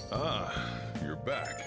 Ah, you're back.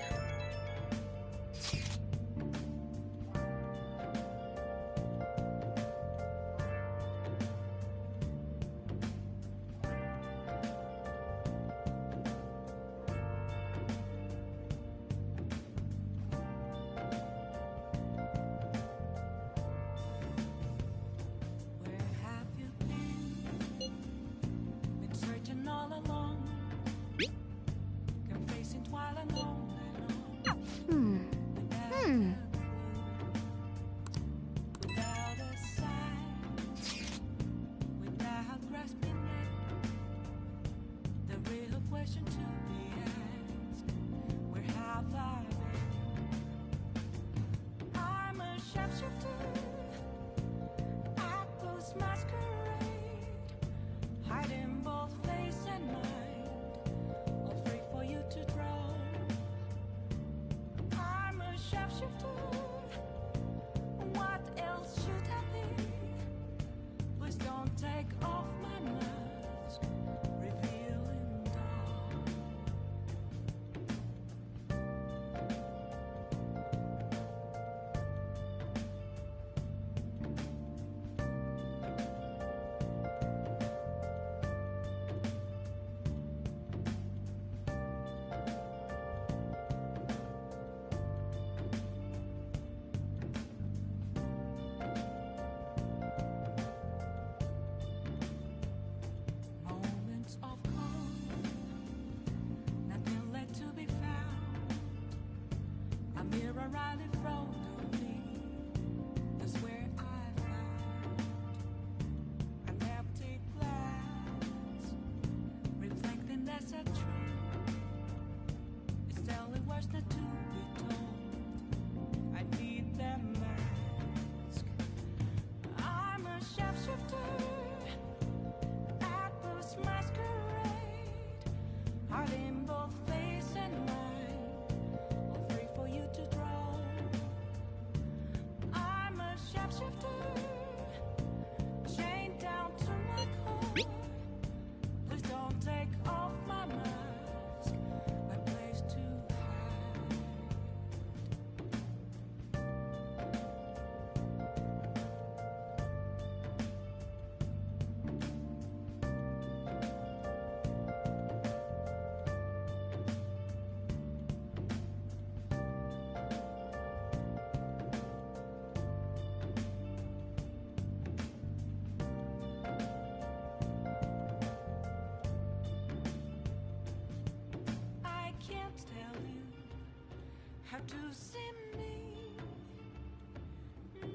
To see me,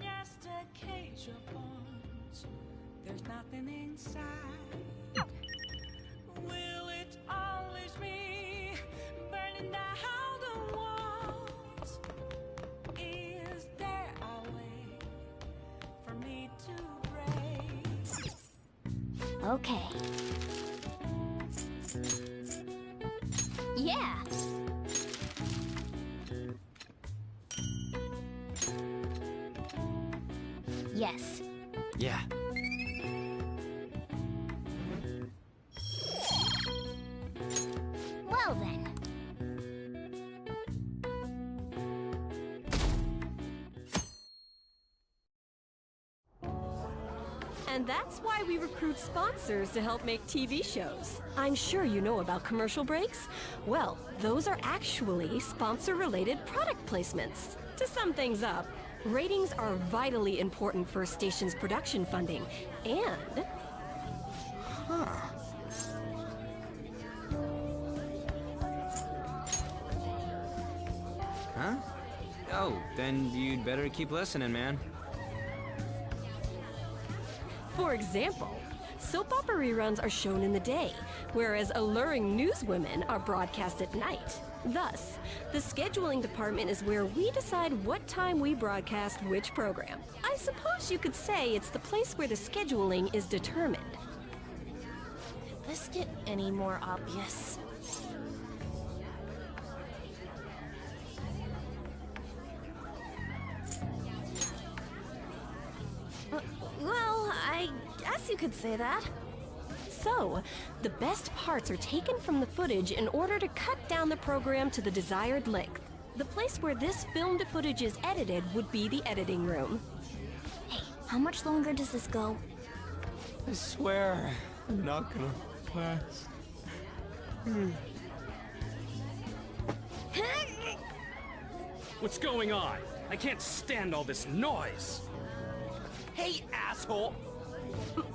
just a cage of bones. There's nothing inside. Will it always be burning down the walls? Is there a way for me to break? Okay. Yeah. Yes. Yeah. Well then. And that's why we recruit sponsors to help make TV shows. I'm sure you know about commercial breaks. Well, those are actually sponsor-related product placements. To sum things up, ratings are vitally important for a station's production funding, and... Huh. Huh? Oh, then you'd better keep listening, man. For example, soap opera reruns are shown in the day, whereas alluring newswomen are broadcast at night. Thus, the scheduling department is where we decide what time we broadcast which program. I suppose you could say it's the place where the scheduling is determined. Could this get any more obvious? Well, I guess you could say that. So, the best parts are taken from the footage in order to cut down the program to the desired length. The place where this filmed footage is edited would be the editing room. Hey, how much longer does this go? I swear, I'm not gonna last. What's going on? I can't stand all this noise. Hey, asshole!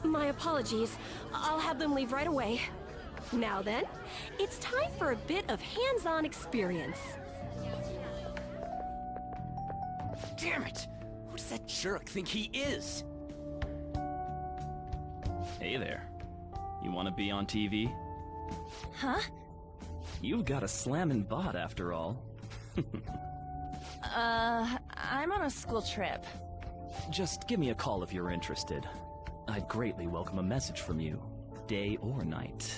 My apologies. I'll have them leave right away. Now then, it's time for a bit of hands-on experience. Damn it! Who does that jerk think he is? Hey there. You want to be on TV? Huh? You've got a slammin' bot after all. I'm on a school trip. Just give me a call if you're interested. I'd greatly welcome a message from you, day or night.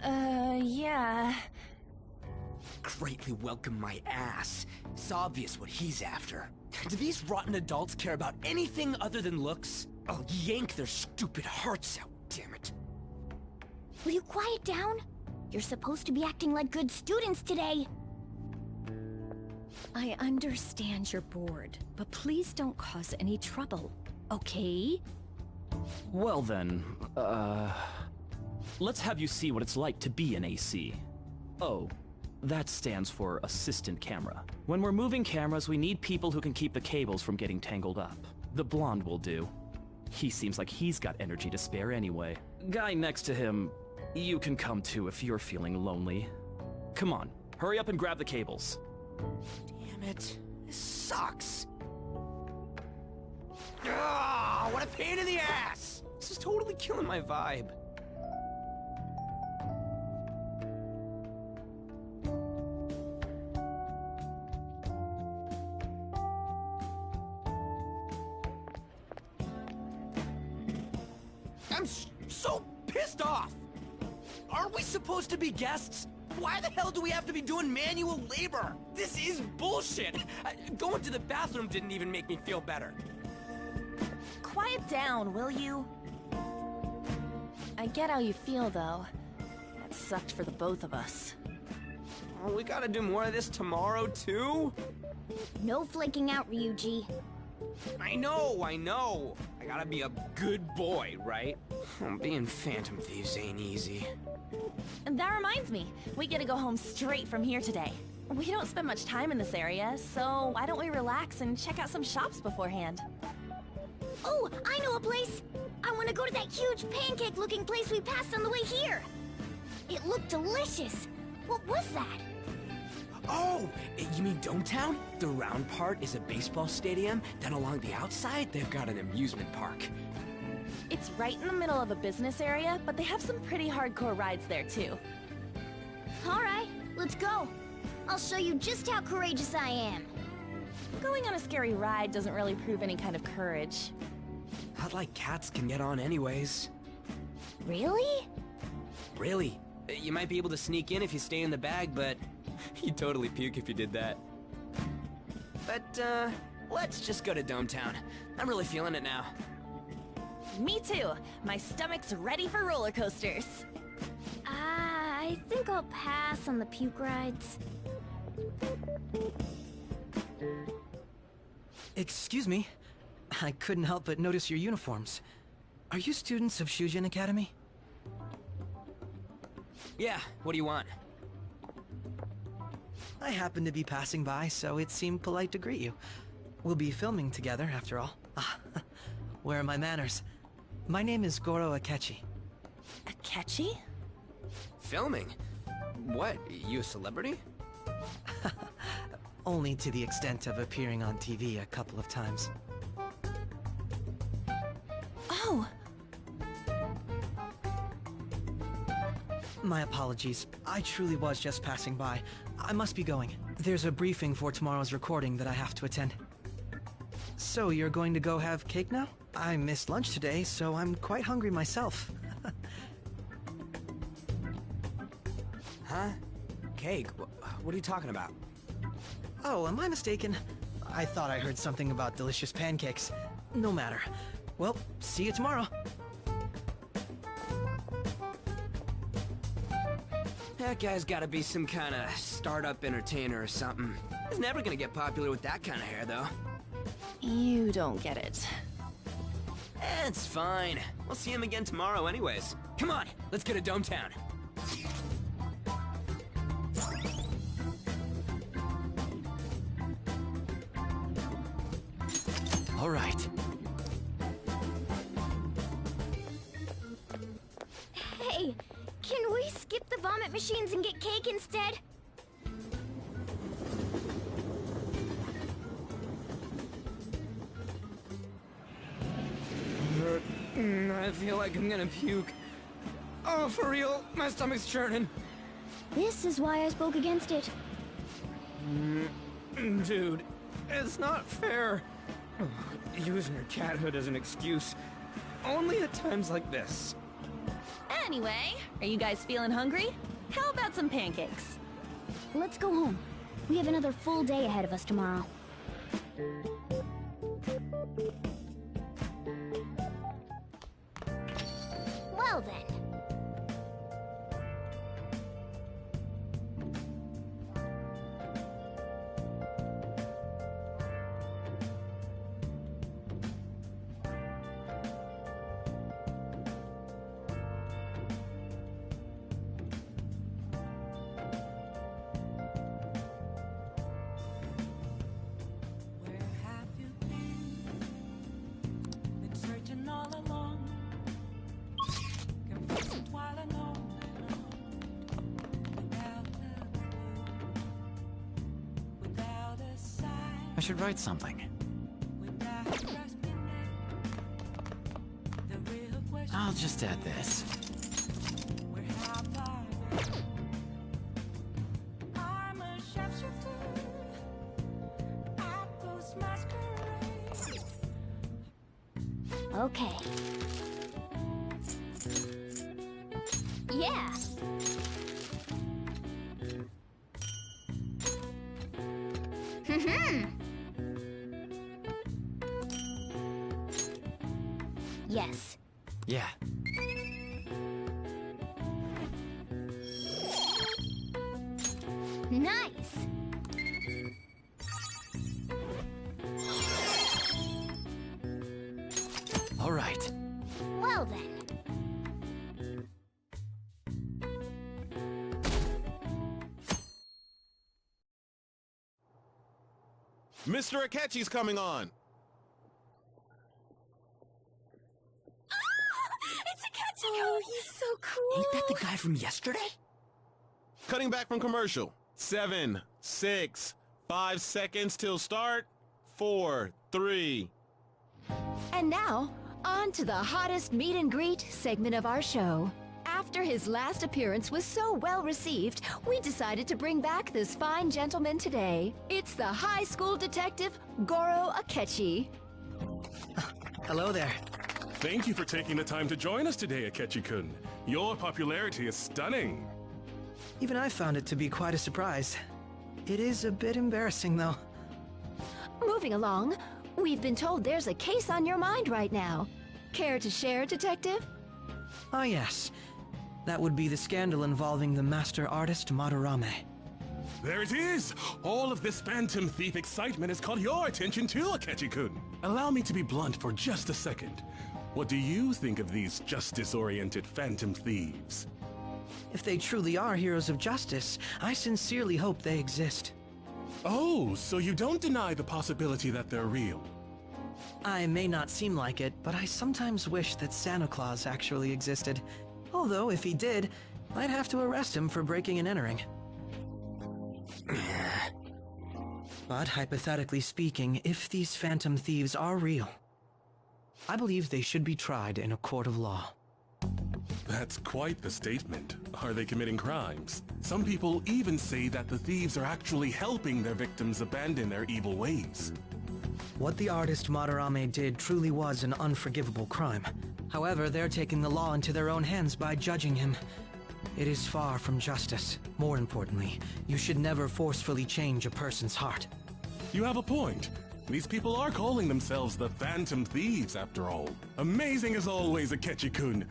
Yeah. Greatly welcome my ass. It's obvious what he's after. Do these rotten adults care about anything other than looks? I'll yank their stupid hearts out, damn it. Will you quiet down? You're supposed to be acting like good students today. I understand you're bored, but please don't cause any trouble, okay? Well then, let's have you see what it's like to be an AC. Oh, that stands for assistant camera. When we're moving cameras, we need people who can keep the cables from getting tangled up. The blonde will do. He seems like he's got energy to spare anyway. Guy next to him, you can come to if you're feeling lonely. Come on, hurry up and grab the cables. Damn it. This sucks. Ah, what a pain in the ass! This is totally killing my vibe. I'm so pissed off! Aren't we supposed to be guests? Why the hell do we have to be doing manual labor? This is bullshit! Going to the bathroom didn't even make me feel better. Quiet down, will you? I get how you feel, though. That sucked for the both of us. Oh, we gotta do more of this tomorrow, too? No flaking out, Ryuji. I know! I gotta be a good boy, right? Being Phantom Thieves ain't easy. And that reminds me, we get to go home straight from here today. We don't spend much time in this area, so why don't we relax and check out some shops beforehand? Oh, I know a place! I want to go to that huge pancake-looking place we passed on the way here! It looked delicious! What was that? Oh, you mean Dometown? The round part is a baseball stadium, then along the outside, they've got an amusement park. It's right in the middle of a business area, but they have some pretty hardcore rides there too. Alright, let's go. I'll show you just how courageous I am. Going on a scary ride doesn't really prove any kind of courage. Not like cats can get on anyways. Really? Really. You might be able to sneak in if you stay in the bag, but you'd totally puke if you did that. But, let's just go to Dometown. I'm really feeling it now. Me too. My stomach's ready for roller coasters. I think I'll pass on the puke rides. Excuse me. I couldn't help but notice your uniforms. Are you students of Shujin Academy? Yeah, what do you want? I happened to be passing by, so it seemed polite to greet you. We'll be filming together, after all. Where are my manners? My name is Goro Akechi. Akechi? Filming? What, you a celebrity? Only to the extent of appearing on TV a couple of times. Oh! My apologies. I truly was just passing by. I must be going. There's a briefing for tomorrow's recording that I have to attend. So, you're going to go have cake now? I missed lunch today, so I'm quite hungry myself. Huh? Cake? What are you talking about? Oh, am I mistaken? I thought I heard something about delicious pancakes. No matter. Well, see you tomorrow. That guy's gotta be some kind of startup entertainer or something. He's never gonna get popular with that kind of hair, though. You don't get it. It's fine. We'll see him again tomorrow anyways. Come on, let's go to Dometown. All right. Hey, can we skip the vomit machines and get cake instead? I feel like I'm gonna puke. Oh, for real, my stomach's churning. This is why I spoke against it. Dude, it's not fair. Using your cathood as an excuse. Only at times like this. Anyway, are you guys feeling hungry? How about some pancakes? Let's go home. We have another full day ahead of us tomorrow. Well then. Where have you been? Been searching all along, confused while alone without a clue, without a sign, I should write something. without grasping it. The real question I'll just add this. where have I been? I'm a sharpshooter at those masquerades. Okay. Yeah. Yes. Yeah. Nice. All right. Well then. Mr. Akechi's coming on. It's Akechi! Oh, he's so cool! Ain't that the guy from yesterday? Cutting back from commercial. 7, 6, 5 seconds till start. 4, 3. And now, on to the hottest meet and greet segment of our show. After his last appearance was so well received, we decided to bring back this fine gentleman today. It's the high school detective, Goro Akechi. Hello there. Thank you for taking the time to join us today, Akechi-kun. Your popularity is stunning. Even I found it to be quite a surprise. It is a bit embarrassing, though. Moving along, we've been told there's a case on your mind right now. Care to share, Detective? Ah, yes. That would be the scandal involving the master artist Madarame. There it is! All of this Phantom Thief excitement has caught your attention too, Akechi-kun. Allow me to be blunt for just a second. What do you think of these justice-oriented Phantom Thieves? If they truly are heroes of justice, I sincerely hope they exist. Oh, so you don't deny the possibility that they're real? I may not seem like it, but I sometimes wish that Santa Claus actually existed. Although, if he did, I'd have to arrest him for breaking and entering. But hypothetically speaking, if these Phantom Thieves are real, I believe they should be tried in a court of law. That's quite the statement. Are they committing crimes? Some people even say that the thieves are actually helping their victims abandon their evil ways. What the artist Madarame did truly was an unforgivable crime. However, they're taking the law into their own hands by judging him. It is far from justice. More importantly, you should never forcefully change a person's heart. You have a point. These people are calling themselves the Phantom Thieves, after all. Amazing as always, Akechi-kun.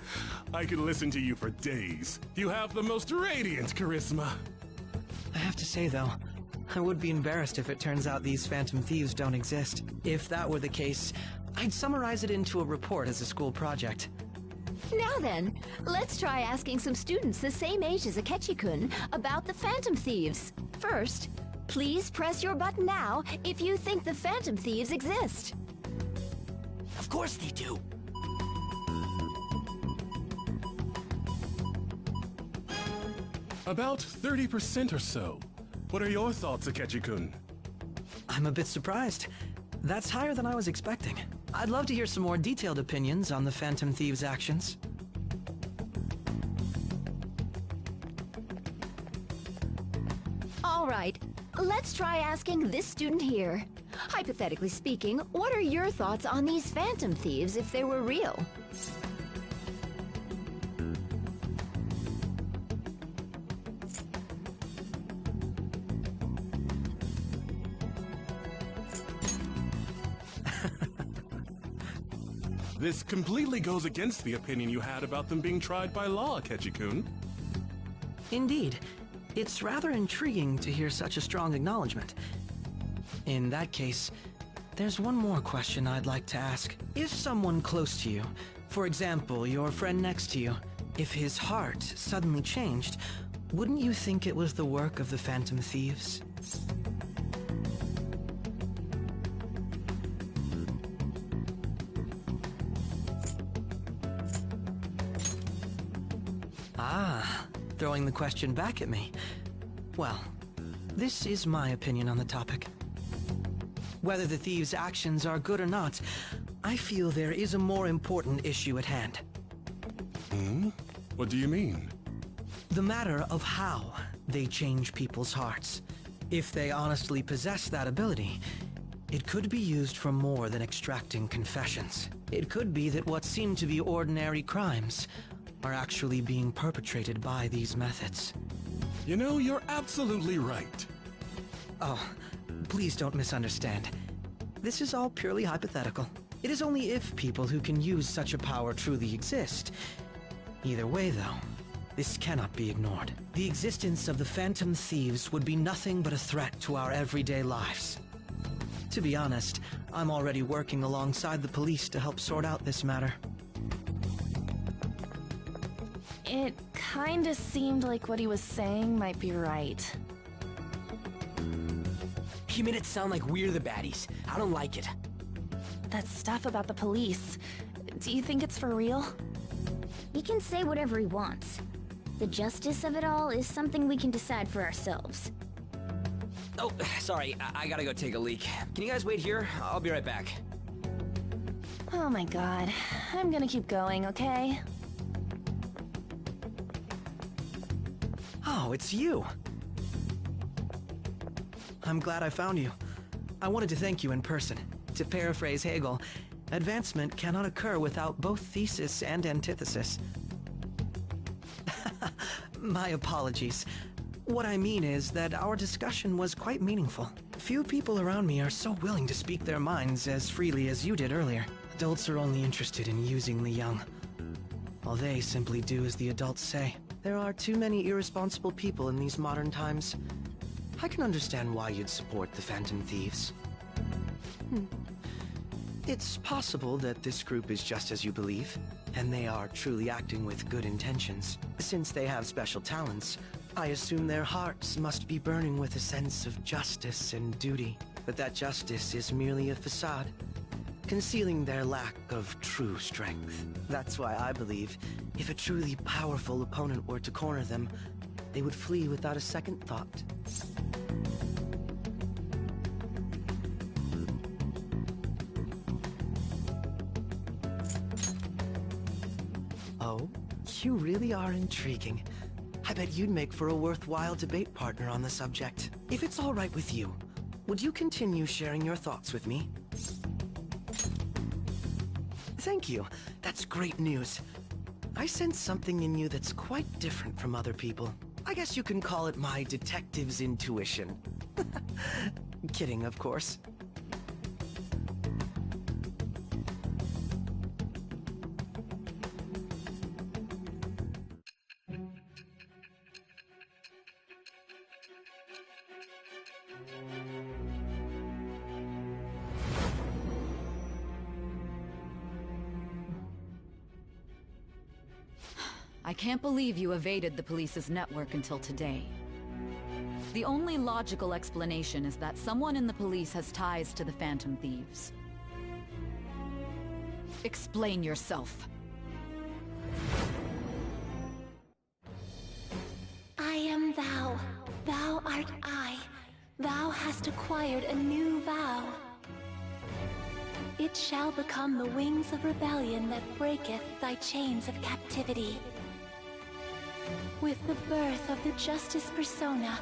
I could listen to you for days. You have the most radiant charisma. I have to say, though, I would be embarrassed if it turns out these Phantom Thieves don't exist. If that were the case, I'd summarize it into a report as a school project. Now then, let's try asking some students the same age as Akechi-kun about the Phantom Thieves. First, please press your button now if you think the Phantom Thieves exist. Of course they do. About 30% or so. What are your thoughts, Akechi-kun? I'm a bit surprised. That's higher than I was expecting. I'd love to hear some more detailed opinions on the Phantom Thieves' actions. All right, let's try asking this student here. Hypothetically speaking, what are your thoughts on these Phantom Thieves if they were real? This completely goes against the opinion you had about them being tried by law, Akechi-kun. Indeed. It's rather intriguing to hear such a strong acknowledgement. In that case, there's one more question I'd like to ask. If someone close to you, for example, your friend next to you, if his heart suddenly changed, wouldn't you think it was the work of the Phantom Thieves? Ah, throwing the question back at me. Well, this is my opinion on the topic. Whether the thieves' actions are good or not, I feel there is a more important issue at hand. What do you mean? The matter of how they change people's hearts. If they honestly possess that ability, it could be used for more than extracting confessions. It could be that what seem to be ordinary crimes are actually being perpetrated by these methods. You know, you're absolutely right. Oh, please don't misunderstand. This is all purely hypothetical. It is only if people who can use such a power truly exist. Either way, though, this cannot be ignored. The existence of the Phantom Thieves would be nothing but a threat to our everyday lives. To be honest, I'm already working alongside the police to help sort out this matter. It kinda seemed like what he was saying might be right. He made it sound like we're the baddies. I don't like it. That stuff about the police, do you think it's for real? He can say whatever he wants. The justice of it all is something we can decide for ourselves. Oh, sorry, I gotta go take a leak. Can you guys wait here? I'll be right back. Oh my god. I'm gonna keep going, okay? Oh, it's you! I'm glad I found you. I wanted to thank you in person. To paraphrase Hegel, advancement cannot occur without both thesis and antithesis. My apologies. What I mean is that our discussion was quite meaningful. Few people around me are so willing to speak their minds as freely as you did earlier. Adults are only interested in using the young. While they simply do as the adults say. There are too many irresponsible people in these modern times. I can understand why you'd support the Phantom Thieves. It's possible that this group is just as you believe, and they are truly acting with good intentions. Since they have special talents, I assume their hearts must be burning with a sense of justice and duty. But that justice is merely a facade, concealing their lack of true strength. That's why I believe if a truly powerful opponent were to corner them, they would flee without a second thought. Oh, you really are intriguing. I bet you'd make for a worthwhile debate partner on the subject. If it's all right with you, would you continue sharing your thoughts with me? Thank you. That's great news. I sense something in you that's quite different from other people. I guess you can call it my detective's intuition. Kidding, of course. I can't believe you evaded the police's network until today. The only logical explanation is that someone in the police has ties to the Phantom Thieves. Explain yourself. I am thou. Thou art I. Thou hast acquired a new vow. It shall become the wings of rebellion that breaketh thy chains of captivity. With the birth of the Justice Persona,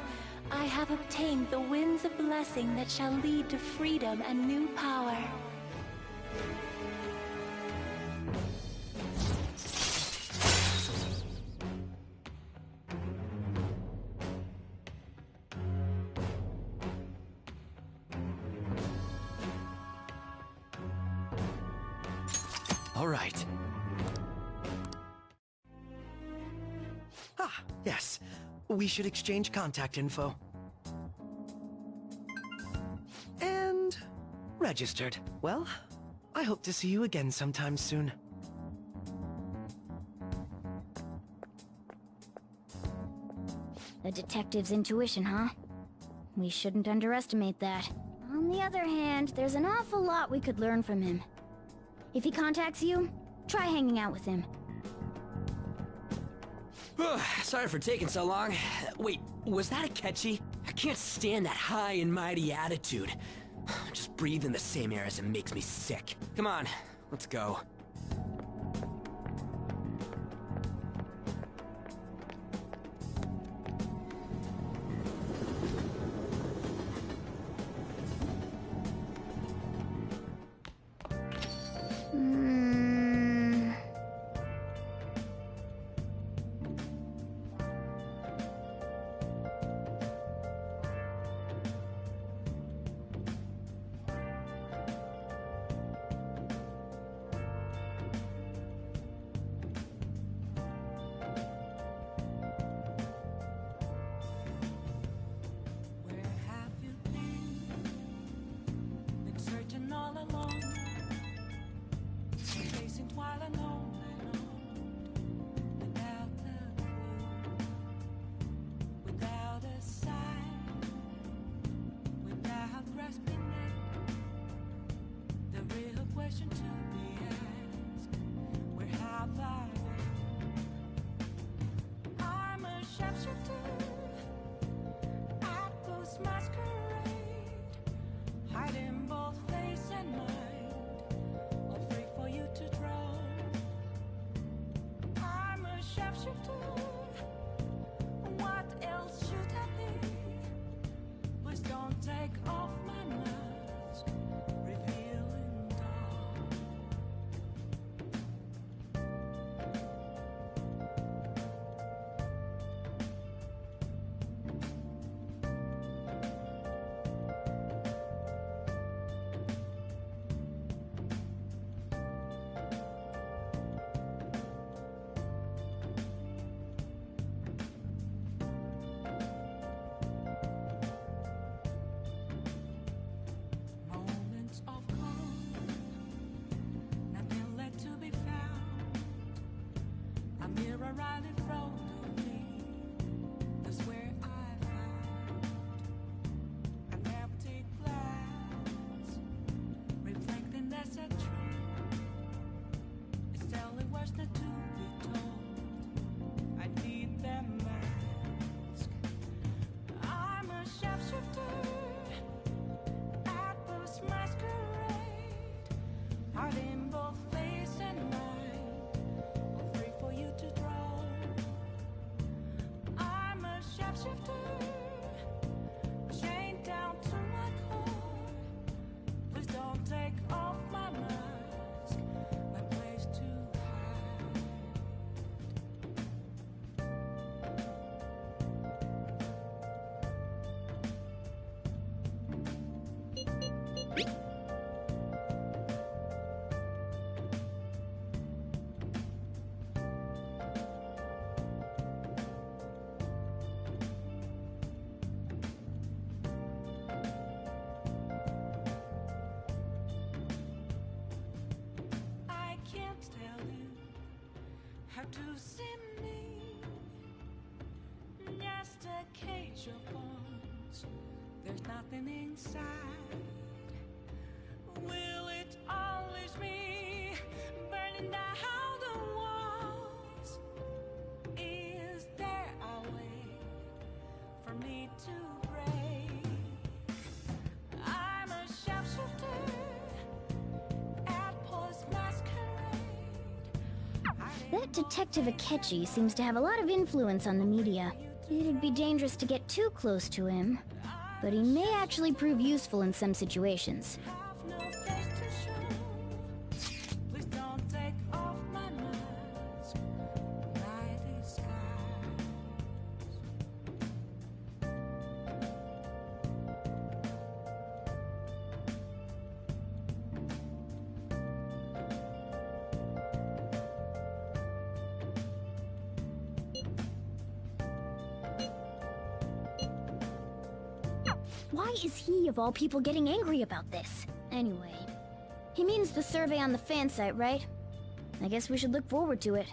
I have obtained the winds of blessing that shall lead to freedom and new power. All right. Ah, yes. We should exchange contact info. And registered. Well, I hope to see you again sometime soon. The detective's intuition, huh? We shouldn't underestimate that. On the other hand, there's an awful lot we could learn from him. If he contacts you, try hanging out with him. Sorry for taking so long. Wait, was that Akechi? I can't stand that high and mighty attitude. Just breathing the same air as him makes me sick. Come on, let's go. right in front of me. That's where I found an empty glass, reflecting that's a truth. It's telling words not to be told. I need that mask. I'm a sharpshooter at this masquerade, hiding both face and mind, all free for you to draw. I'm a sharpshooter, chained down to my core. Please don't take off my mask, my place to hide. I can't tell you how to see me. cage of bones. There's nothing inside. Will it always be burning down the walls? Is there a way for me to break? I'm a sharpshooter at Post Masquerade. That Detective Akechi seems to have a lot of influence on the media. It'd be dangerous to get too close to him, but he may actually prove useful in some situations. No face to show. Please don't take off my mask. Night is skies. Why is he, of all people, getting angry about this? Anyway, he means the survey on the fan site, right? I guess we should look forward to it.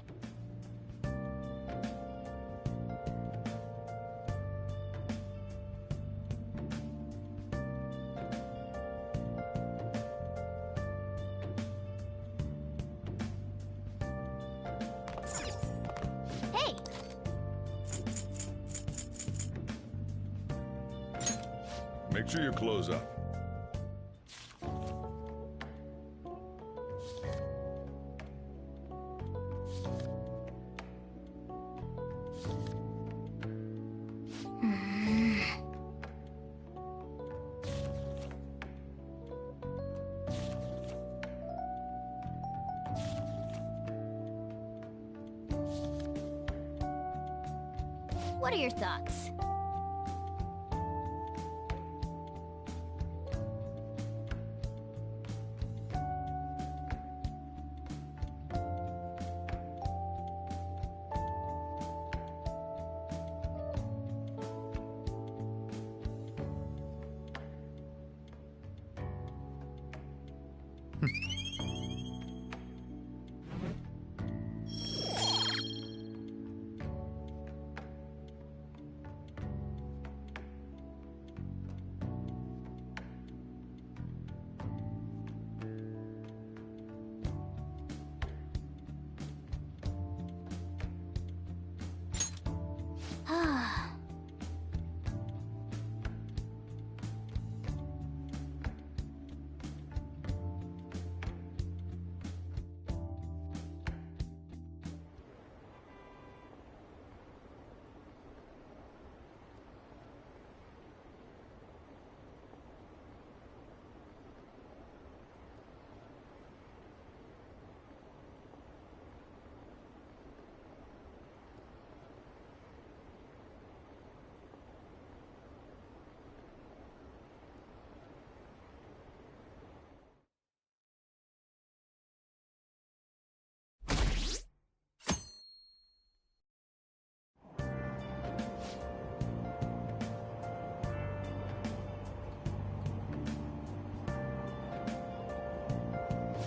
Hey! Make sure you close up. What are your thoughts?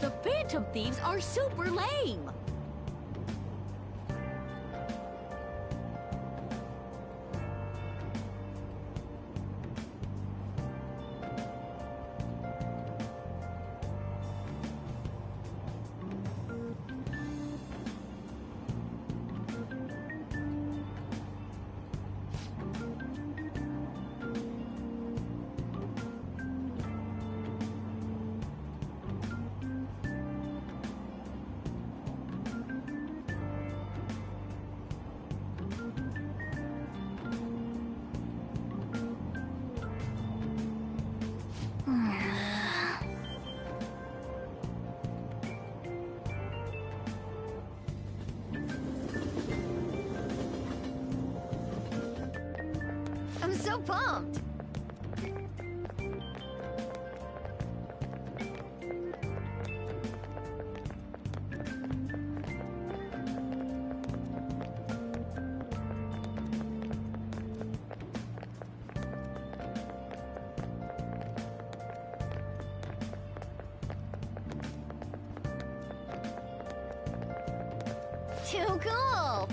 The Phantom Thieves are super lame! I'm so pumped! Too cool!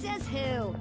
Says who?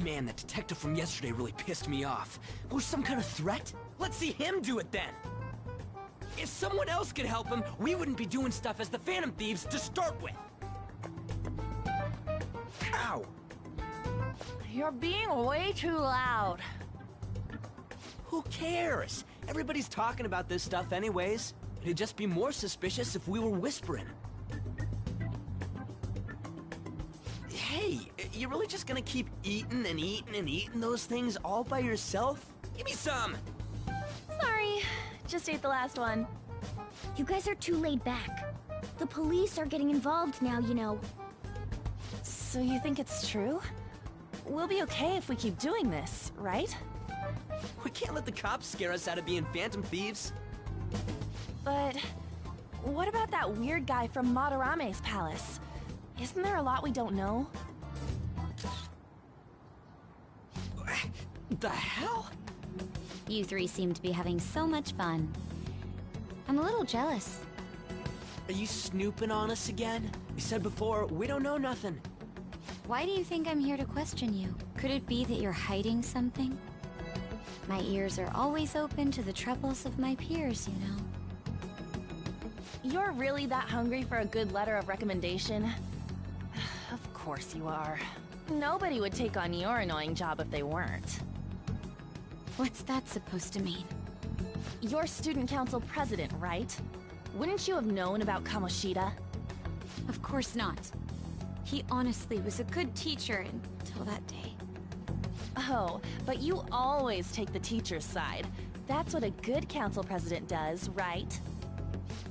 Man, that detective from yesterday really pissed me off. Was some kind of threat? Let's see him do it then! If someone else could help him, we wouldn't be doing stuff as the Phantom Thieves to start with! Ow! You're being way too loud. Who cares? Everybody's talking about this stuff anyways. It'd just be more suspicious if we were whispering. Hey, you really just gonna keep eating and eating and eating those things all by yourself? Give me some! Sorry, just ate the last one. You guys are too laid back. The police are getting involved now, you know. So you think it's true? We'll be okay if we keep doing this, right? We can't let the cops scare us out of being Phantom Thieves. But what about that weird guy from Madarame's palace? Isn't there a lot we don't know? The hell? You three seem to be having so much fun. I'm a little jealous. Are you snooping on us again? You said before, we don't know nothing. Why do you think I'm here to question you? Could it be that you're hiding something? My ears are always open to the troubles of my peers, you know. You're really that hungry for a good letter of recommendation? Of course you are. Nobody would take on your annoying job if they weren't. What's that supposed to mean? You're student council president, right? Wouldn't you have known about Kamoshida? Of course not. He honestly was a good teacher until that day. Oh, but you always take the teacher's side. That's what a good council president does, right?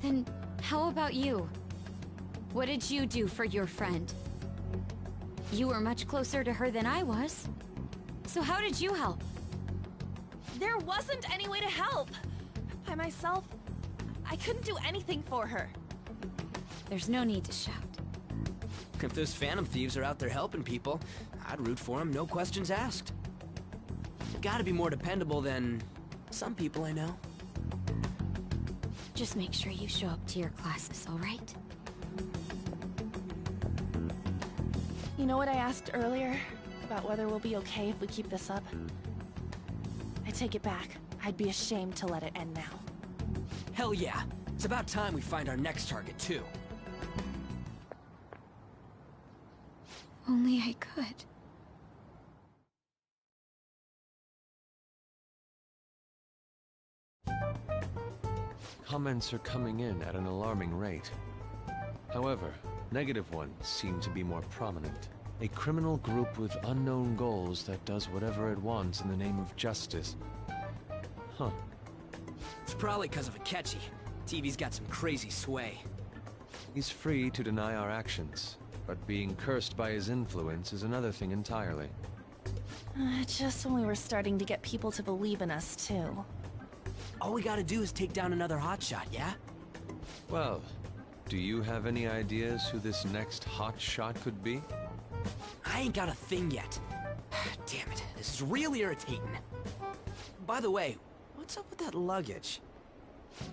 Then how about you? What did you do for your friend? You were much closer to her than I was. So how did you help? There wasn't any way to help. By myself, I couldn't do anything for her. There's no need to shout. If those Phantom Thieves are out there helping people, I'd root for them, no questions asked. Gotta be more dependable than some people I know. Just make sure you show up to your classes, all right? You know what I asked earlier? About whether we'll be okay if we keep this up? I take it back. I'd be ashamed to let it end now. Hell yeah. It's about time we find our next target, too. Only I could. Comments are coming in at an alarming rate. However, negative ones seem to be more prominent. A criminal group with unknown goals that does whatever it wants in the name of justice. Huh. It's probably because of Akechi. TV's got some crazy sway. He's free to deny our actions, but being cursed by his influence is another thing entirely. Just when we were starting to get people to believe in us, too. All we gotta do is take down another hotshot, yeah? Well, do you have any ideas who this next hotshot could be? I ain't got a thing yet. Damn it, this is real irritating. By the way, what's up with that luggage?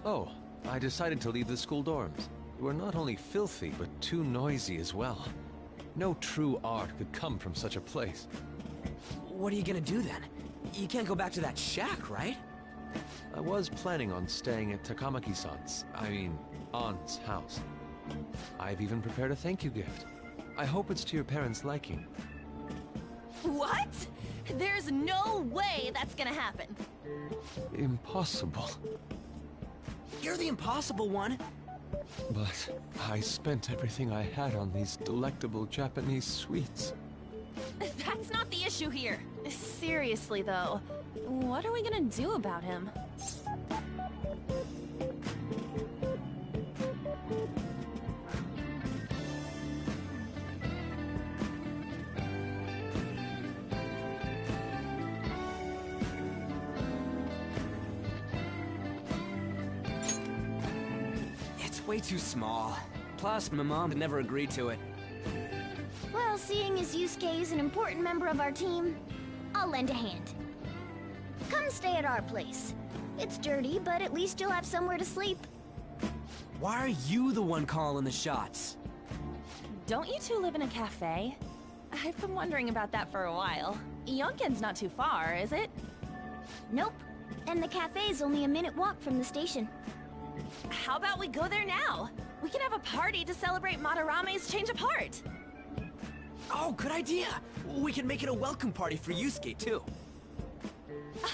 Oh, I decided to leave the school dorms. They were not only filthy, but too noisy as well. No true art could come from such a place. What are you gonna do then? You can't go back to that shack, right? I was planning on staying at Takamaki-san's, aunt's house. I've even prepared a thank you gift. I hope it's to your parents' liking. What? There's no way that's gonna happen. Impossible. You're the impossible one. But I spent everything I had on these delectable Japanese sweets. That's not the issue here. Seriously, though, what are we gonna do about him? It's way too small. Plus, my mom never agreed to it. Well, seeing as Yusuke is an important member of our team, I'll lend a hand. Come stay at our place. It's dirty, but at least you'll have somewhere to sleep. Why are you the one calling the shots? Don't you two live in a cafe? I've been wondering about that for a while. Yonken's not too far, is it? Nope. And the cafe's only a minute walk from the station. How about we go there now? We can have a party to celebrate Madarame's change of heart. Oh, good idea. We can make it a welcome party for Yusuke, too.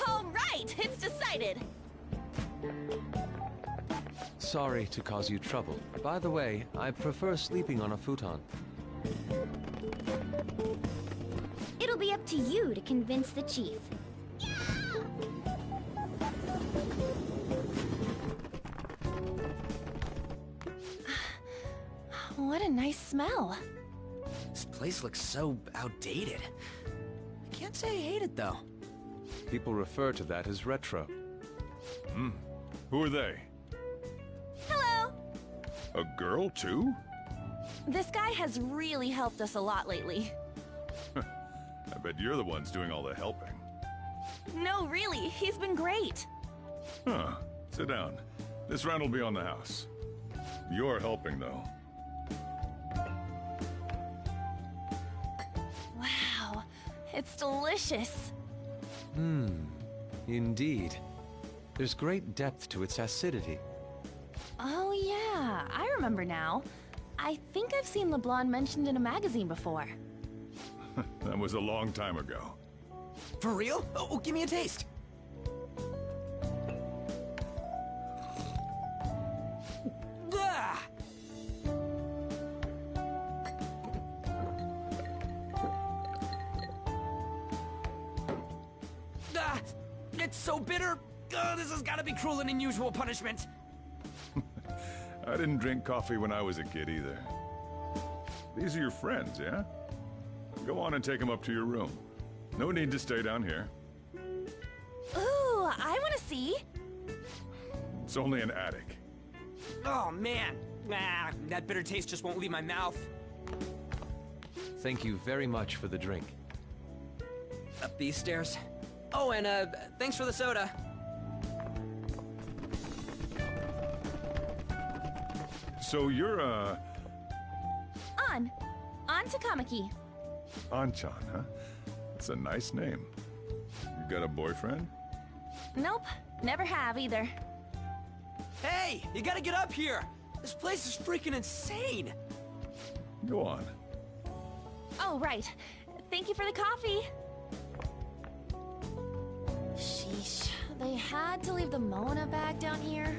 All right, it's decided. Sorry to cause you trouble. By the way, I prefer sleeping on a futon. It'll be up to you to convince the chief. What a nice smell. This place looks so outdated. I can't say I hate it, though. People refer to that as retro. Who are they? Hello. A girl, too? This guy has really helped us a lot lately. I bet you're the ones doing all the helping. No, really, he's been great. Huh. Sit down. This round will be on the house. You're helping, though. Wow, it's delicious. Indeed. There's great depth to its acidity. Oh yeah, I remember now. I think I've seen LeBlanc mentioned in a magazine before. That was a long time ago. For real? Oh, give me a taste. Ah! Ah! It's so bitter! This has got to be cruel and unusual punishment. I didn't drink coffee when I was a kid either. These are your friends, yeah? Go on and take them up to your room. No need to stay down here. Ooh, I want to see. It's only an attic. Oh, man. That bitter taste just won't leave my mouth. Thank you very much for the drink. Up these stairs. Oh, and thanks for the soda. So you're, On Takamaki. Anchan, huh? That's a nice name. You got a boyfriend? Nope, never have either. Hey, you gotta get up here. This place is freaking insane. Go on. Oh, right. Thank you for the coffee. Sheesh, they had to leave the Mona bag down here.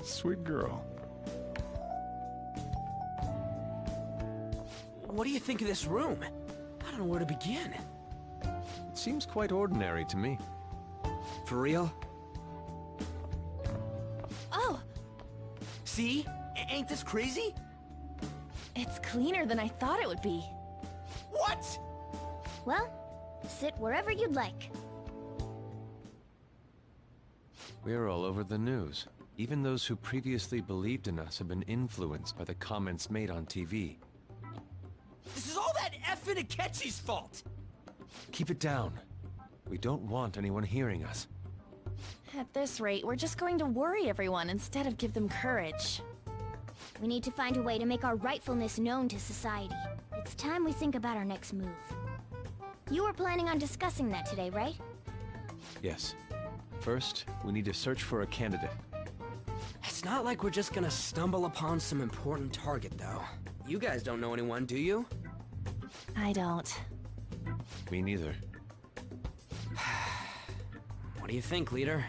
Sweet girl. What do you think of this room? I don't know where to begin. It seems quite ordinary to me. For real? Oh! See? Ain't this crazy? It's cleaner than I thought it would be. What? Well, sit wherever you'd like. We're all over the news. Even those who previously believed in us have been influenced by the comments made on TV. This is all that effing Akechi's fault! Keep it down. We don't want anyone hearing us. At this rate, we're just going to worry everyone instead of give them courage. We need to find a way to make our rightfulness known to society. It's time we think about our next move. You were planning on discussing that today, right? Yes. First, we need to search for a candidate. It's not like we're just gonna stumble upon some important target, though. You guys don't know anyone, do you? I don't. Me neither. What do you think, leader?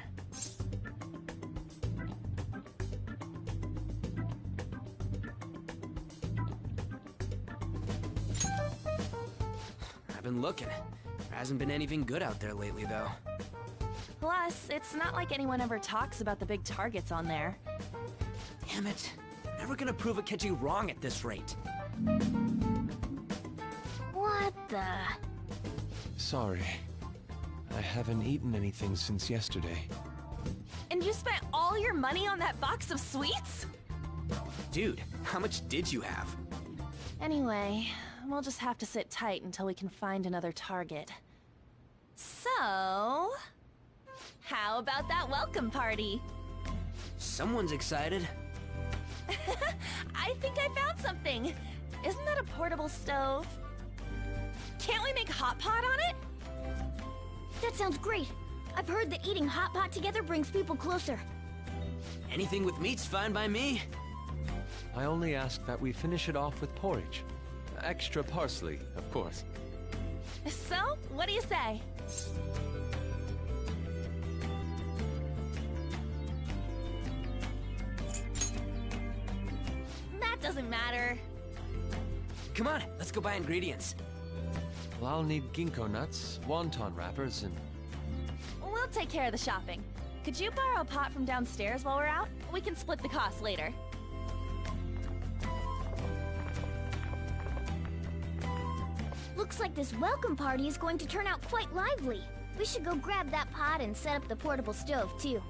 been looking. There hasn't been anything good out there lately, though. Plus, it's not like anyone ever talks about the big targets on there. Damn it. Never gonna prove Akechi wrong at this rate. What the? Sorry. I haven't eaten anything since yesterday. And you spent all your money on that box of sweets? Dude, how much did you have? Anyway, we'll just have to sit tight until we can find another target. So... how about that welcome party? Someone's excited. I think I found something. Isn't that a portable stove? Can't we make hot pot on it? That sounds great. I've heard that eating hot pot together brings people closer. Anything with meat's fine by me. I only ask that we finish it off with porridge. Extra parsley, of course. So, what do you say? That doesn't matter. Come on, let's go buy ingredients. Well, I'll need ginkgo nuts, wonton wrappers, and... We'll take care of the shopping. Could you borrow a pot from downstairs while we're out? We can split the cost later. Looks like this welcome party is going to turn out quite lively. We should go grab that pot and set up the portable stove, too.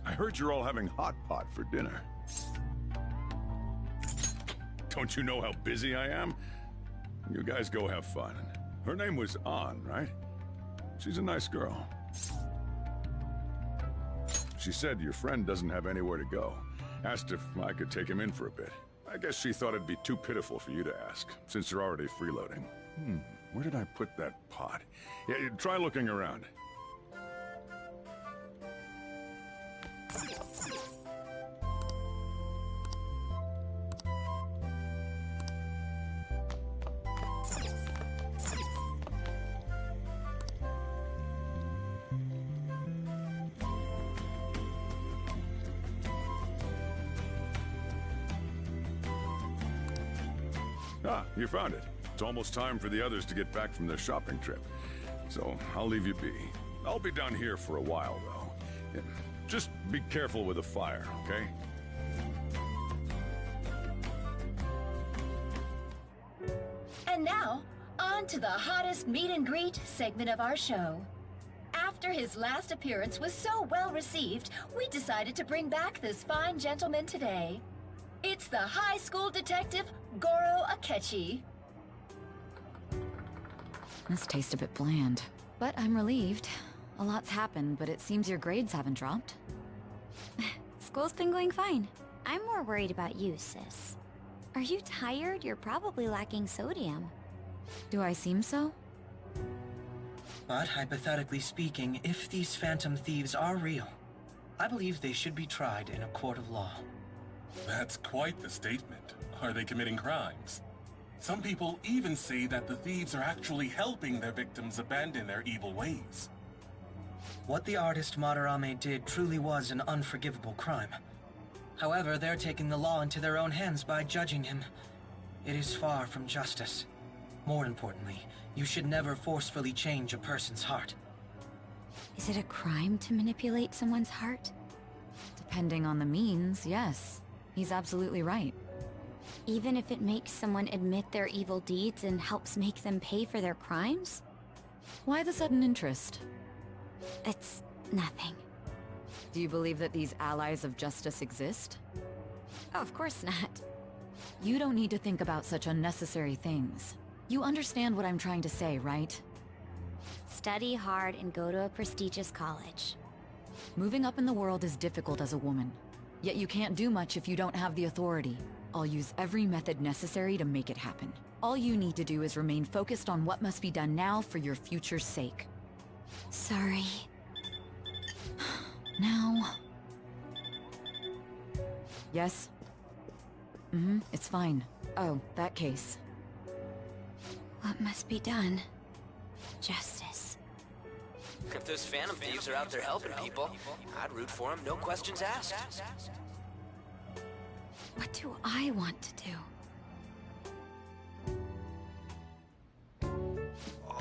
I heard you're all having hot pot for dinner. Don't you know how busy I am? You guys go have fun. Her name was An, right? She's a nice girl. She said your friend doesn't have anywhere to go. Asked if I could take him in for a bit. I guess she thought it'd be too pitiful for you to ask, since you're already freeloading. Where did I put that pot? Yeah, try looking around. Ah, you found it. It's almost time for the others to get back from their shopping trip. So, I'll leave you be. I'll be down here for a while, though. Yeah, just be careful with the fire, okay? And now, on to the hottest meet and greet segment of our show. After his last appearance was so well received, we decided to bring back this fine gentleman today. It's the high school detective, Goro Akechi. This tastes a bit bland, but I'm relieved. A lot's happened, but it seems your grades haven't dropped. School's been going fine. I'm more worried about you, sis. Are you tired? You're probably lacking sodium. Do I seem so? But hypothetically speaking, if these phantom thieves are real, I believe they should be tried in a court of law. That's quite the statement. Are they committing crimes? Some people even say that the thieves are actually helping their victims abandon their evil ways. What the artist Madarame did truly was an unforgivable crime. However, they're taking the law into their own hands by judging him. It is far from justice. More importantly, you should never forcefully change a person's heart. Is it a crime to manipulate someone's heart? Depending on the means, yes. He's absolutely right. Even if it makes someone admit their evil deeds and helps make them pay for their crimes? Why the sudden interest? It's nothing. Do you believe that these allies of justice exist? Oh, of course not. You don't need to think about such unnecessary things. You understand what I'm trying to say, right? Study hard and go to a prestigious college. Moving up in the world is difficult as a woman. Yet you can't do much if you don't have the authority. I'll use every method necessary to make it happen. All you need to do is remain focused on what must be done now for your future's sake. Sorry. Now... Yes? It's fine. Oh, that case. What must be done? Justice. If those phantom thieves are out there helping people, I'd root for them, no questions asked. What do I want to do?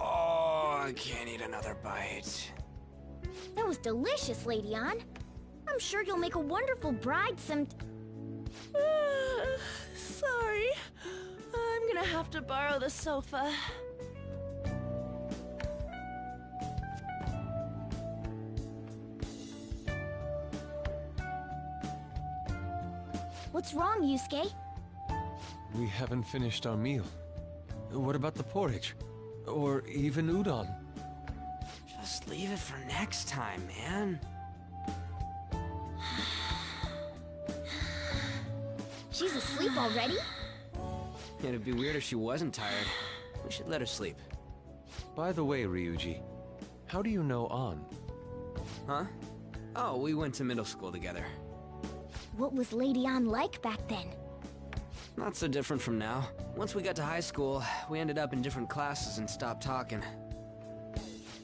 Oh, I can't eat another bite. That was delicious, Lady Ann. I'm sure you'll make a wonderful bride Sorry. I'm gonna have to borrow the sofa. What's wrong, Yusuke? We haven't finished our meal. What about the porridge? Or even udon? Just leave it for next time, man. She's asleep already? It'd be weird if she wasn't tired. We should let her sleep. By the way, Ryuji, how do you know An? Huh? Oh, we went to middle school together. What was Lady Ann like back then? Not so different from now. Once we got to high school, we ended up in different classes and stopped talking.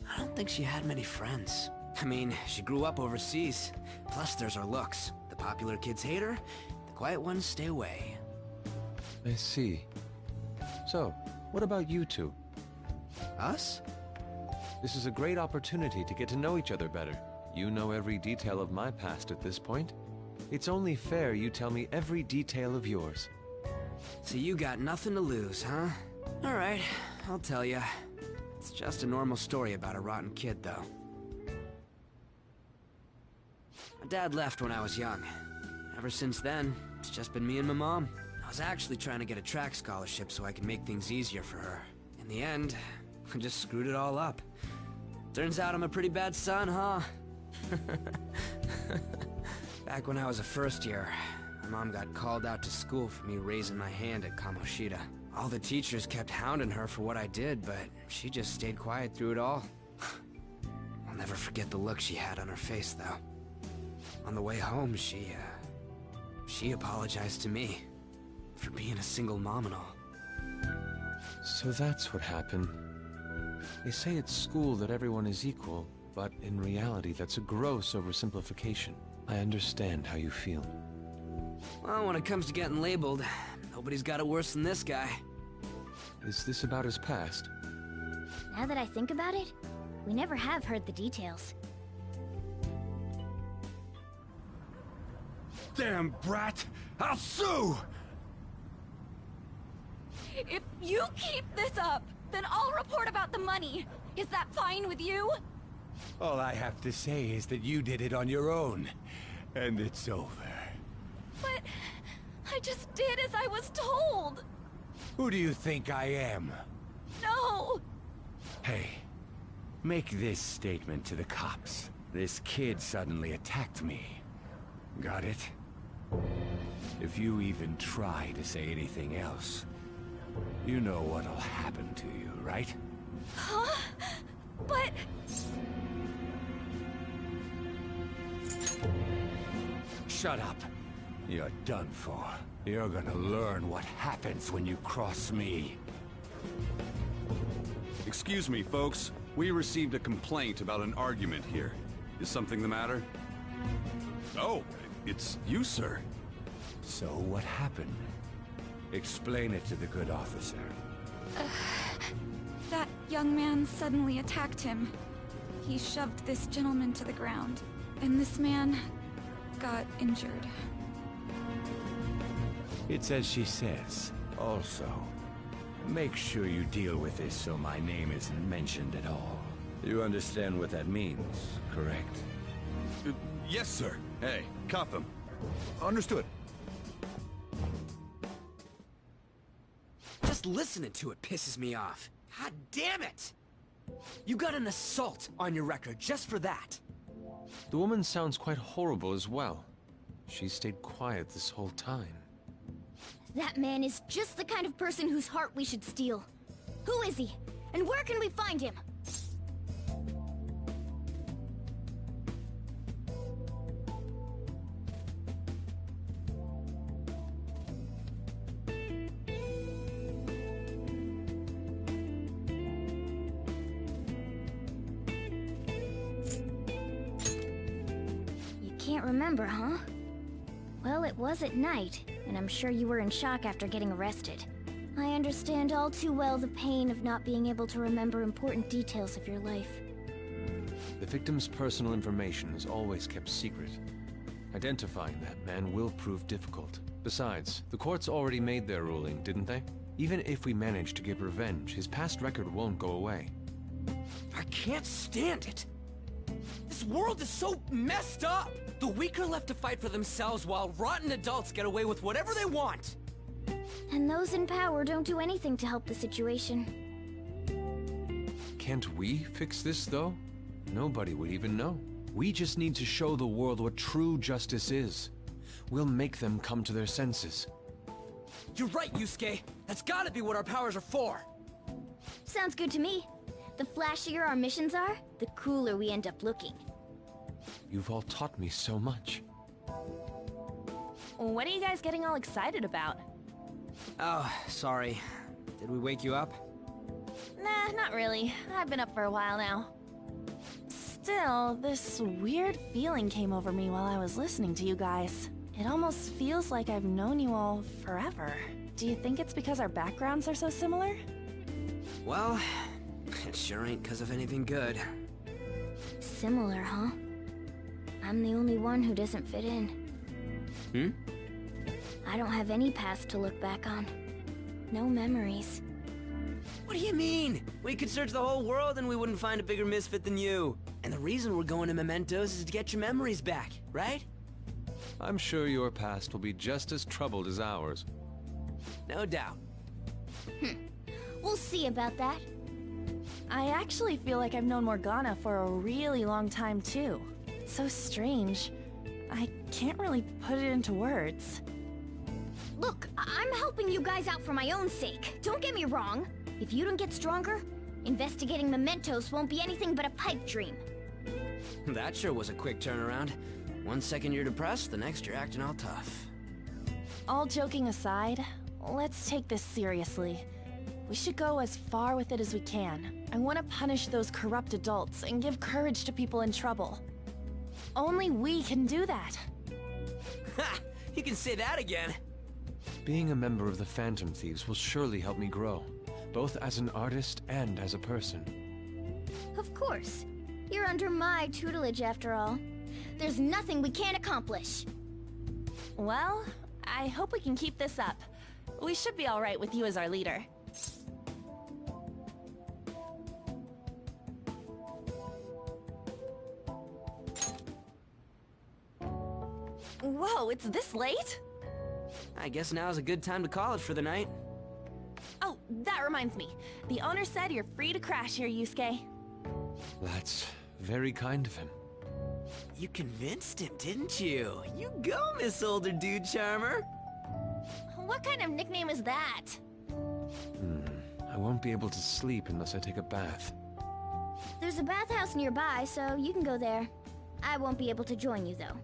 I don't think she had many friends. I mean, she grew up overseas. Plus, there's her looks. The popular kids hate her, the quiet ones stay away. I see. So, what about you two? Us? This is a great opportunity to get to know each other better. You know every detail of my past at this point. It's only fair you tell me every detail of yours. So you got nothing to lose, huh? Alright, I'll tell ya. It's just a normal story about a rotten kid, though. My dad left when I was young. Ever since then, it's just been me and my mom. I was actually trying to get a track scholarship so I could make things easier for her. In the end, I just screwed it all up. Turns out I'm a pretty bad son, huh? Back when I was a first year, my mom got called out to school for me raising my hand at Kamoshida. All the teachers kept hounding her for what I did, but she just stayed quiet through it all. I'll never forget the look she had on her face, though. On the way home, she apologized to me for being a single mom and all. So that's what happened. They say at school that everyone is equal, but in reality that's a gross oversimplification. I understand how you feel. Well, when it comes to getting labeled, nobody's got it worse than this guy. Is this about his past? Now that I think about it, we never have heard the details. Damn brat! I'll sue! If you keep this up, then I'll report about the money. Is that fine with you? All I have to say is that you did it on your own, and it's over. But I just did as I was told. Who do you think I am? No. Hey, make this statement to the cops. This kid suddenly attacked me. Got it? If you even try to say anything else, you know what'll happen to you, right? Huh? But... Shut up. You're done for. You're gonna learn what happens when you cross me. Excuse me, folks. We received a complaint about an argument here. Is something the matter? Oh, it's you, sir. So what happened? Explain it to the good officer. That young man suddenly attacked him. He shoved this gentleman to the ground, and this man got injured. It's as she says. Also, make sure you deal with this so my name isn't mentioned at all. You understand what that means, correct? Yes, sir. Hey, cuff him. Understood. Just listening to it pisses me off. God damn it! You got an assault on your record just for that. The woman sounds quite horrible as well. She stayed quiet this whole time. That man is just the kind of person whose heart we should steal. Who is he? And where can we find him? can't remember, huh? Well, it was at night, and I'm sure you were in shock after getting arrested. I understand all too well the pain of not being able to remember important details of your life. The victim's personal information is always kept secret. Identifying that man will prove difficult. Besides, the courts already made their ruling, didn't they? Even if we manage to get revenge, his past record won't go away. I can't stand it! This world is so messed up! The weak are left to fight for themselves while rotten adults get away with whatever they want! And those in power don't do anything to help the situation. Can't we fix this, though? Nobody would even know. We just need to show the world what true justice is. We'll make them come to their senses. You're right, Yusuke! That's gotta be what our powers are for! Sounds good to me. The flashier our missions are, the cooler we end up looking. You've all taught me so much. What are you guys getting all excited about? Oh, sorry. Did we wake you up? Nah, not really. I've been up for a while now. Still, this weird feeling came over me while I was listening to you guys. It almost feels like I've known you all forever. Do you think it's because our backgrounds are so similar? Well, it sure ain't because of anything good. Similar, huh? I'm the only one who doesn't fit in. I don't have any past to look back on. No memories. What do you mean? We could search the whole world and we wouldn't find a bigger misfit than you. And the reason we're going to Mementos is to get your memories back, right? I'm sure your past will be just as troubled as ours. No doubt. We'll see about that. I actually feel like I've known Morgana for a really long time, too. It's so strange. I can't really put it into words. Look, I'm helping you guys out for my own sake. Don't get me wrong. If you don't get stronger, investigating Mementos won't be anything but a pipe dream. That sure was a quick turnaround. 1 second you're depressed, the next you're acting all tough. All joking aside, let's take this seriously. We should go as far with it as we can. I want to punish those corrupt adults and give courage to people in trouble. Only we can do that. Ha! You can say that again. Being a member of the Phantom Thieves will surely help me grow, both as an artist and as a person. Of course. You're under my tutelage after all. There's nothing we can't accomplish. Well, I hope we can keep this up. We should be all right with you as our leader. Whoa, it's this late? I guess now's a good time to call it for the night. Oh, that reminds me. The owner said you're free to crash here, Yusuke. That's very kind of him. You convinced him, didn't you? You go, Miss Older Dude Charmer. What kind of nickname is that? I won't be able to sleep unless I take a bath. There's a bathhouse nearby, so you can go there. I won't be able to join you, though.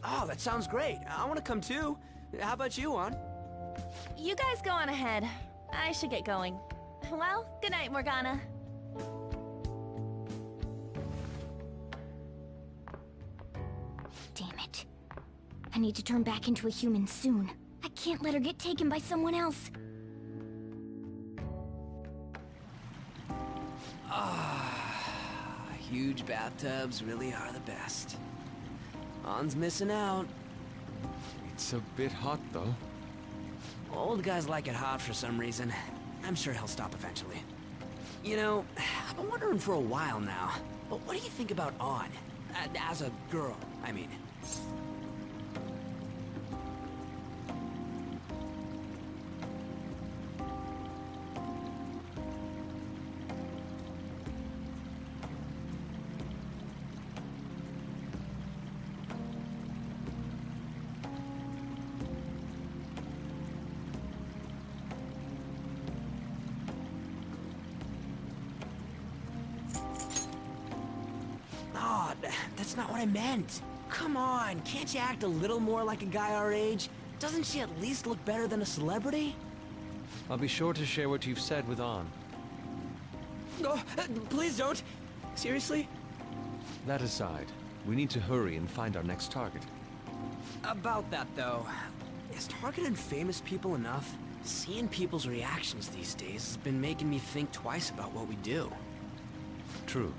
Oh, that sounds great. I want to come too. How about you, Juan? You guys go on ahead. I should get going. Well, good night, Morgana. Damn it. I need to turn back into a human soon. I can't let her get taken by someone else. Huge bathtubs really are the best. Han's missing out. It's a bit hot, though. Old guys like it hot for some reason. I'm sure he'll stop eventually. You know, I've been wondering for a while now, but what do you think about An? As a girl, I mean. That's not what I meant. Come on, can't you act a little more like a guy our age? Doesn't she at least look better than a celebrity? I'll be sure to share what you've said with An. Oh, please don't. Seriously? That aside, We need to hurry and find our next target. About that, though, is targeting famous people enough? Seeing people's reactions these days has been making me think twice about what we do. True.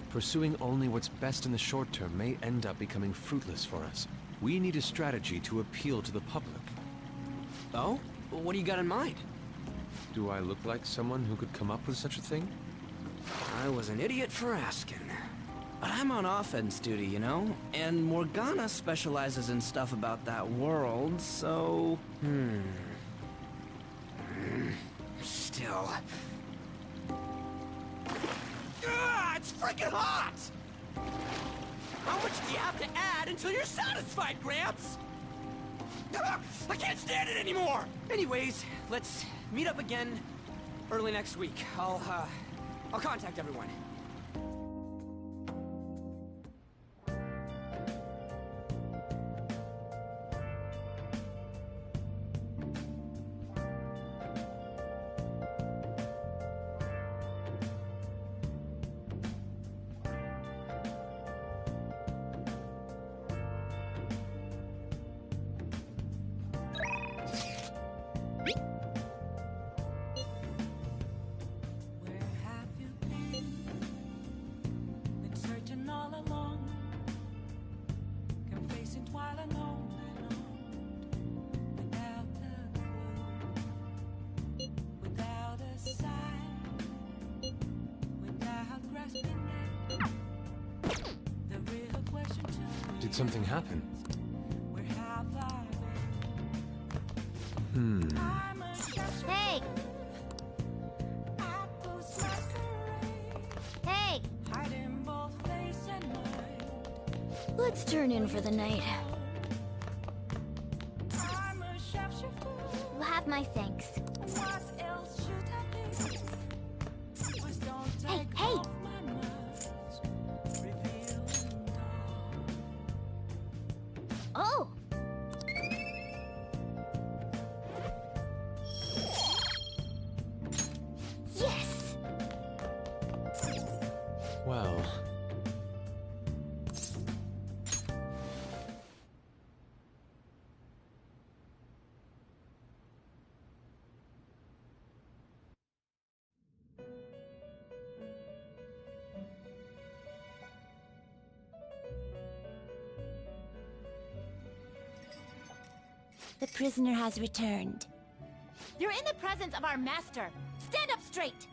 Pursuing only what's best in the short term may end up becoming fruitless for us. We need a strategy to appeal to the public. Oh? What do you got in mind? Do I look like someone who could come up with such a thing? I was an idiot for asking. But I'm on offense duty, you know? And Morgana specializes in stuff about that world, so... Still... It's freaking hot! How much do you have to add until you're satisfied, Gramps? I can't stand it anymore! Anyways, let's meet up again early next week. I'll contact everyone. Did something happen? Hey! Hey! Let's turn in for the night. You'll have my thanks. Hey, hey! Oh! Yes! Well... The prisoner has returned. You're in the presence of our master. Stand up straight!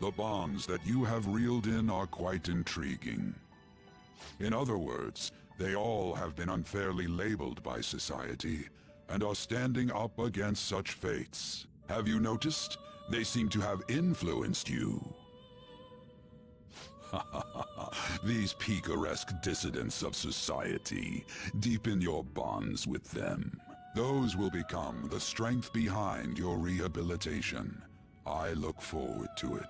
The bonds that you have reeled in are quite intriguing. In other words, they all have been unfairly labeled by society, and are standing up against such fates. Have you noticed? They seem to have influenced you. These picaresque dissidents of society, deepen your bonds with them. Those will become the strength behind your rehabilitation. I look forward to it.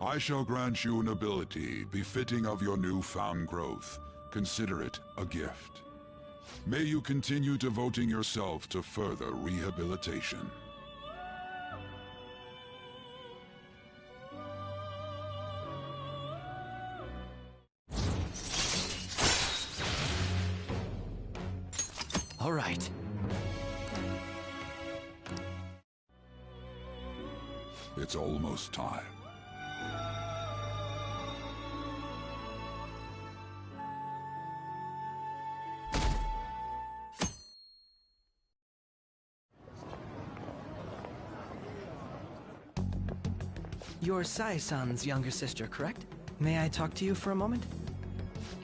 I shall grant you an ability befitting of your newfound growth. Consider it a gift. May you continue devoting yourself to further rehabilitation. All right. It's almost time. You're Sai-san's younger sister, correct? May I talk to you for a moment?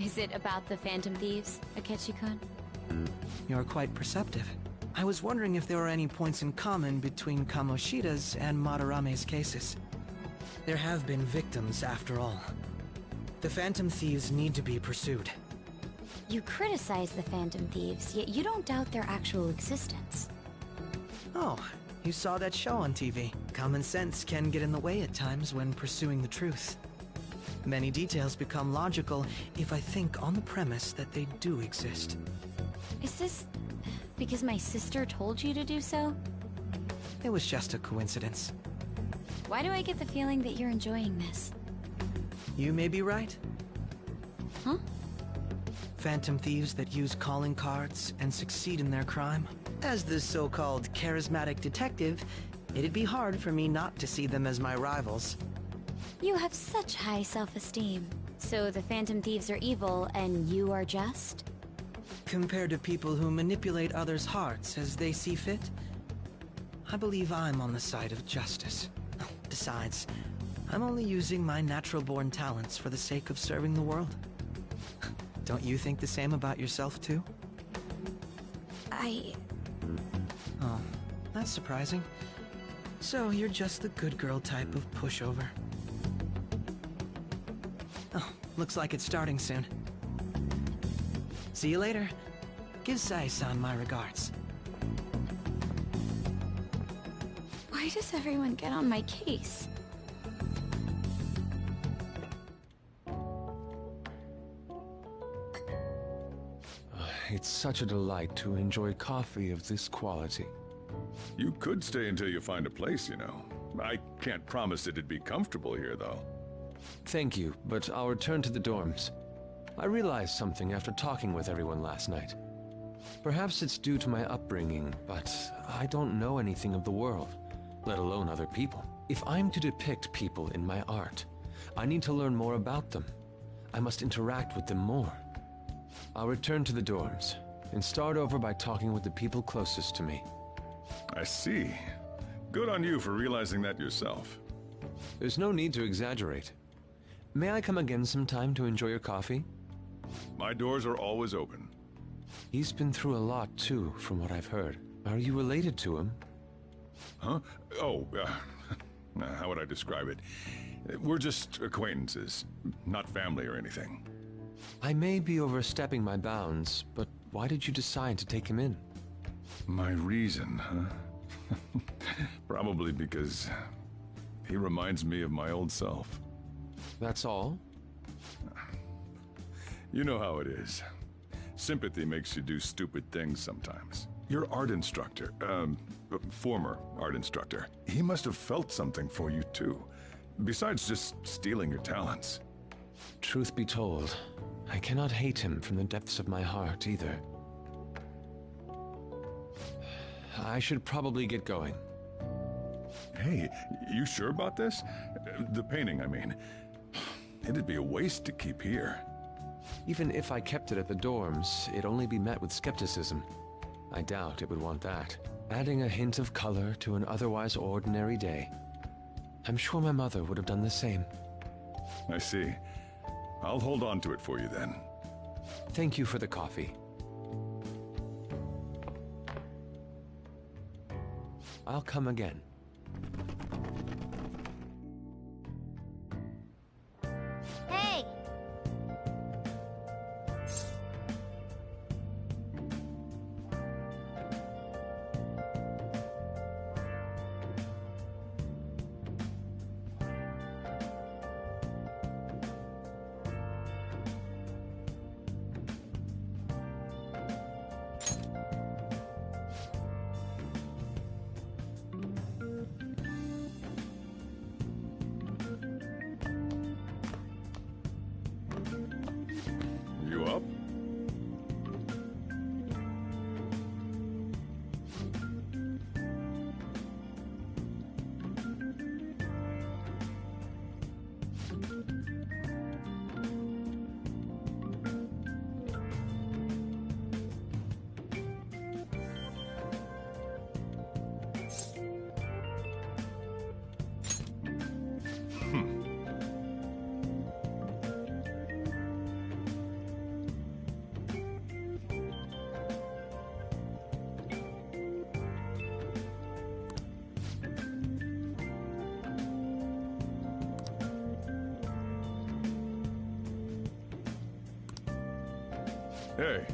Is it about the Phantom Thieves, Akechi-kun? You're quite perceptive. I was wondering if there were any points in common between Kamoshida's and Madarame's cases. There have been victims, after all. The Phantom Thieves need to be pursued. You criticize the Phantom Thieves, yet you don't doubt their actual existence. Oh, you saw that show on TV. Common sense can get in the way at times when pursuing the truth. Many details become logical if I think on the premise that they do exist. Is this because my sister told you to do so? It was just a coincidence. Why do I get the feeling that you're enjoying this? You may be right. Huh? Phantom thieves that use calling cards and succeed in their crime. As the so-called charismatic detective, it'd be hard for me not to see them as my rivals. You have such high self-esteem. So the Phantom Thieves are evil, and you are just? Compared to people who manipulate others' hearts as they see fit, I believe I'm on the side of justice. Besides, I'm only using my natural-born talents for the sake of serving the world. Don't you think the same about yourself, too? Oh, that's surprising. So you're just the good girl type of pushover. Oh, looks like it's starting soon. See you later. Give Sai-san my regards. Why does everyone get on my case? It's such a delight to enjoy coffee of this quality. You could stay until you find a place, you know. I can't promise it'd be comfortable here, though. Thank you, but I'll return to the dorms. I realized something after talking with everyone last night. Perhaps it's due to my upbringing, but I don't know anything of the world, let alone other people. If I'm to depict people in my art, I need to learn more about them. I must interact with them more. I'll return to the dorms and start over by talking with the people closest to me. I see. Good on you for realizing that yourself. There's no need to exaggerate. May I come again sometime to enjoy your coffee? My doors are always open. He's been through a lot, too, from what I've heard. Are you related to him? Huh? Oh, how would I describe it? We're just acquaintances, not family or anything. I may be overstepping my bounds, but why did you decide to take him in? My reason, huh? Probably because he reminds me of my old self. That's all? You know how it is. Sympathy makes you do stupid things sometimes. Your art instructor, former art instructor, he must have felt something for you too, besides just stealing your talents. Truth be told, I cannot hate him from the depths of my heart either. I should probably get going. Hey, you sure about this? The painting, I mean. It'd be a waste to keep here. Even if I kept it at the dorms, it'd only be met with skepticism. I doubt it would want that. Adding a hint of color to an otherwise ordinary day. I'm sure my mother would have done the same. I see. I'll hold on to it for you then. Thank you for the coffee. I'll come again. Hey! You up? Hey.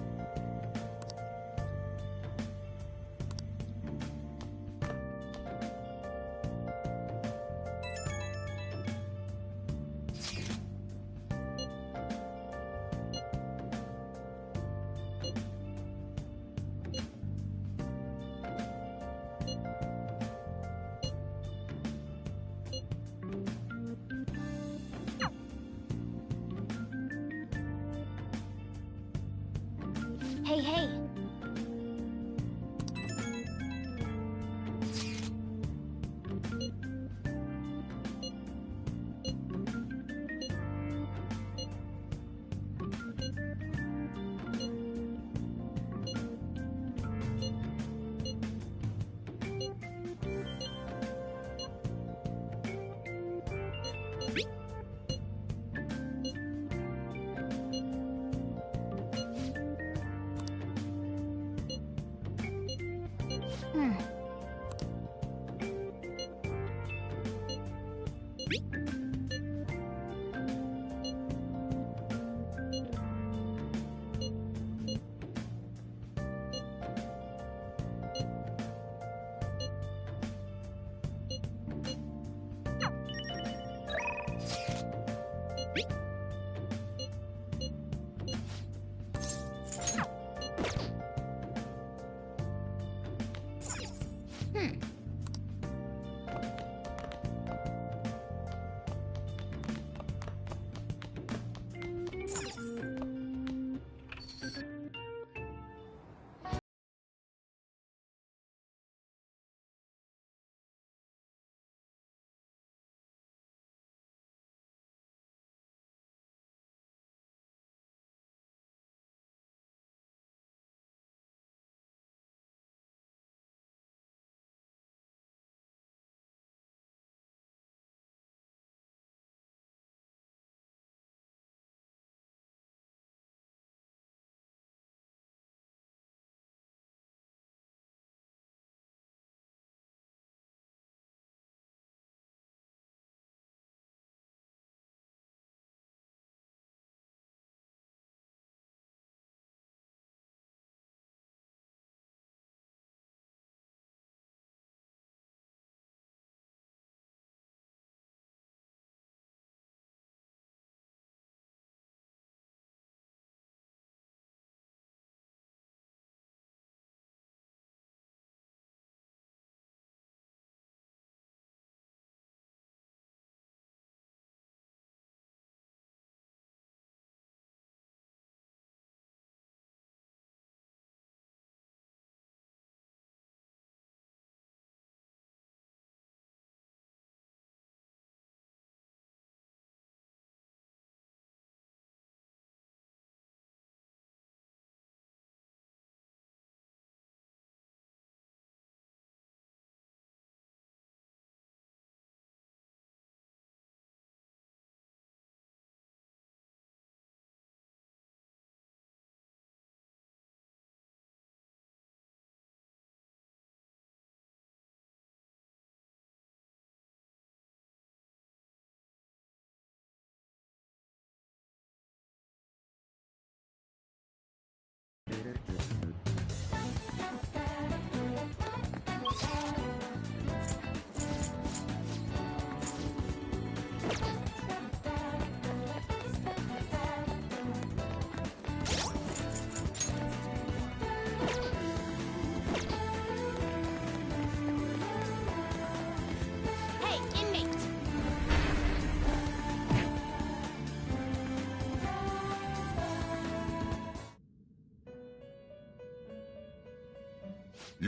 Hey, hey.